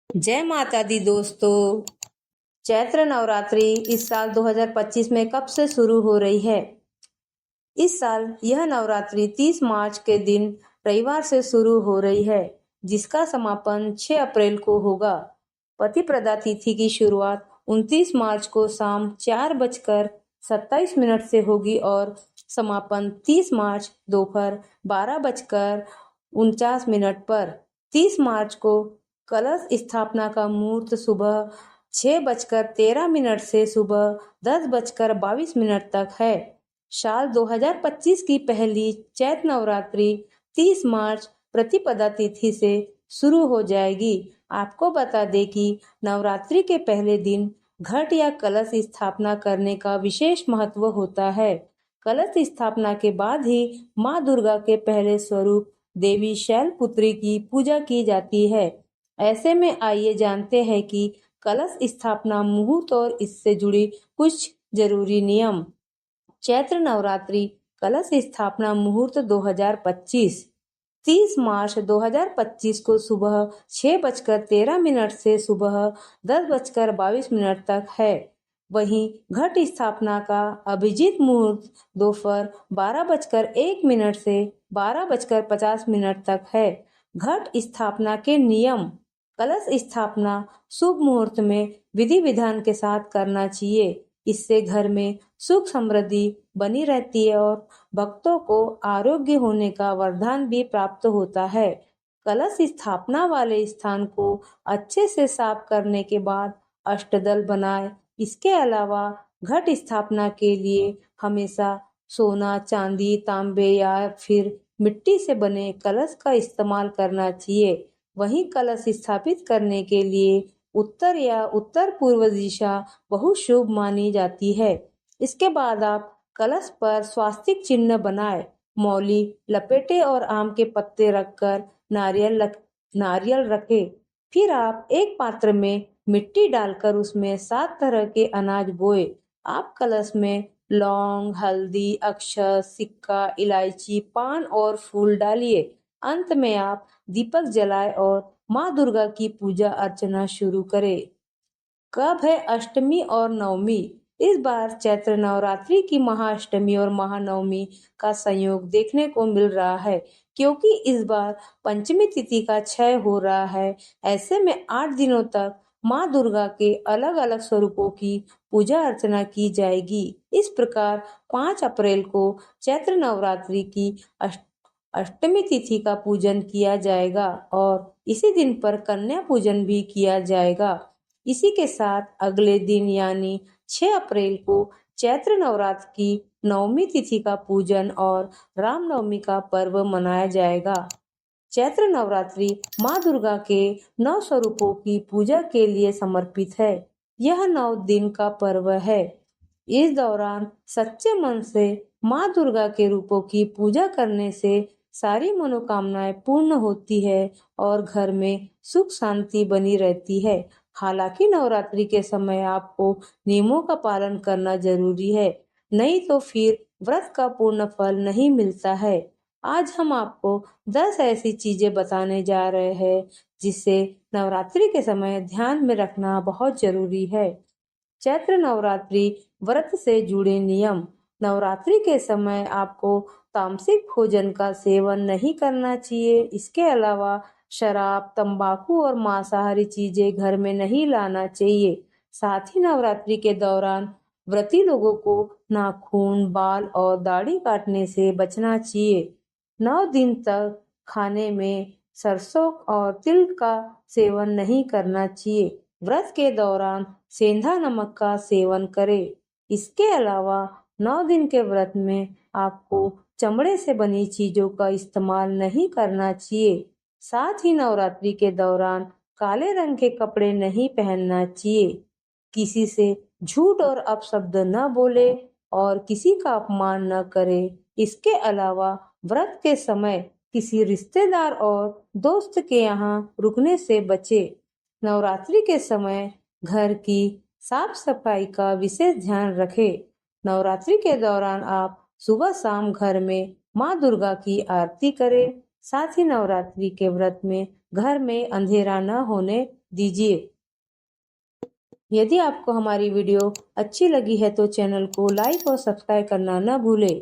जय माता दी दोस्तों। चैत्र नवरात्रि इस साल 2025 में कब से शुरू हो रही है? इस साल यह नवरात्रि 30 मार्च के दिन रविवार से शुरू हो रही है, जिसका समापन 6 अप्रैल को होगा। प्रतिपदा तिथि की शुरुआत 29 मार्च को शाम 4:27 से होगी और समापन 30 मार्च दोपहर 12:49 पर। 30 मार्च को कलश स्थापना का मुहूर्त सुबह 6:13 से सुबह 10:22 तक है। साल 2025 की पहली चैत्र नवरात्रि 30 मार्च प्रतिपदा तिथि से शुरू हो जाएगी। आपको बता दें कि नवरात्रि के पहले दिन घट या कलश स्थापना करने का विशेष महत्व होता है। कलश स्थापना के बाद ही माँ दुर्गा के पहले स्वरूप देवी शैलपुत्री की पूजा की जाती है। ऐसे में आइए जानते हैं कि कलश स्थापना मुहूर्त और इससे जुड़ी कुछ जरूरी नियम। चैत्र नवरात्रि कलश स्थापना मुहूर्त 2025 30 मार्च 2025 को सुबह 6:13 से सुबह 10:22 तक है। वहीं घट स्थापना का अभिजीत मुहूर्त दोपहर 12:01 से 12:50 तक है। घट स्थापना के नियम। कलश स्थापना शुभ मुहूर्त में विधि विधान के साथ करना चाहिए। इससे घर में सुख समृद्धि बनी रहती है और भक्तों को आरोग्य होने का वरदान भी प्राप्त होता है। कलश स्थापना वाले स्थान को अच्छे से साफ करने के बाद अष्टदल बनाए। इसके अलावा घट स्थापना के लिए हमेशा सोना, चांदी, तांबे या फिर मिट्टी से बने कलश का इस्तेमाल करना चाहिए। वहीं कलश स्थापित करने के लिए उत्तर या उत्तर पूर्व दिशा बहुत शुभ मानी जाती है। इसके बाद आप कलश पर स्वास्तिक चिन्ह बनाए, मौली लपेटे और आम के पत्ते रखकर नारियल रखे। फिर आप एक पात्र में मिट्टी डालकर उसमें 7 तरह के अनाज बोए। आप कलश में लौंग, हल्दी, अक्षत, सिक्का, इलायची, पान और फूल डालिए। अंत में आप दीपक जलाए और माँ दुर्गा की पूजा अर्चना शुरू करें। कब है अष्टमी और नवमी? इस बार चैत्र नवरात्रि की महाअष्टमी और महानवमी का संयोग देखने को मिल रहा है, क्योंकि इस बार पंचमी तिथि का क्षय हो रहा है। ऐसे में 8 दिनों तक माँ दुर्गा के अलग अलग स्वरूपों की पूजा अर्चना की जाएगी। इस प्रकार 5 अप्रैल को चैत्र नवरात्रि की अष्टमी तिथि का पूजन किया जाएगा और इसी दिन पर कन्या पूजन भी किया जाएगा। इसी के साथ अगले दिन यानी 6 अप्रैल को चैत्र नवरात्र की नवमी तिथि का पूजन और रामनवमी का पर्व मनाया जाएगा। चैत्र नवरात्रि माँ दुर्गा के 9 स्वरूपों की पूजा के लिए समर्पित है। यह 9 दिन का पर्व है। इस दौरान सच्चे मन से माँ दुर्गा के रूपों की पूजा करने से सारी मनोकामनाएं पूर्ण होती है और घर में सुख शांति बनी रहती है। हालांकि नवरात्रि के समय आपको नियमों का पालन करना जरूरी है, नहीं तो फिर व्रत का पूर्ण फल नहीं मिलता है। आज हम आपको 10 ऐसी चीजें बताने जा रहे हैं जिसे नवरात्रि के समय ध्यान में रखना बहुत जरूरी है। चैत्र नवरात्रि व्रत से जुड़े नियम। नवरात्रि के समय आपको तामसिक भोजन का सेवन नहीं करना चाहिए। इसके अलावा शराब, तंबाकू और मांसाहारी चीजें घर में नहीं लाना चाहिए। साथ ही नवरात्रि के दौरान व्रती लोगों को नाखून, बाल और दाढ़ी काटने से बचना चाहिए। 9 दिन तक खाने में सरसों और तिल का सेवन नहीं करना चाहिए। व्रत के दौरान सेंधा नमक का सेवन करें। इसके अलावा 9 दिन के व्रत में आपको चमड़े से बनी चीजों का इस्तेमाल नहीं करना चाहिए। साथ ही नवरात्रि के दौरान काले रंग के कपड़े नहीं पहनना चाहिए। किसी से झूठ और अपशब्द न बोले और किसी का अपमान न करे। इसके अलावा व्रत के समय किसी रिश्तेदार और दोस्त के यहाँ रुकने से बचे। नवरात्रि के समय घर की साफ सफाई का विशेष ध्यान रखें। नवरात्रि के दौरान आप सुबह शाम घर में माँ दुर्गा की आरती करें। साथ ही नवरात्रि के व्रत में घर में अंधेरा न होने दीजिए। यदि आपको हमारी वीडियो अच्छी लगी है तो चैनल को लाइक और सब्सक्राइब करना न भूलें।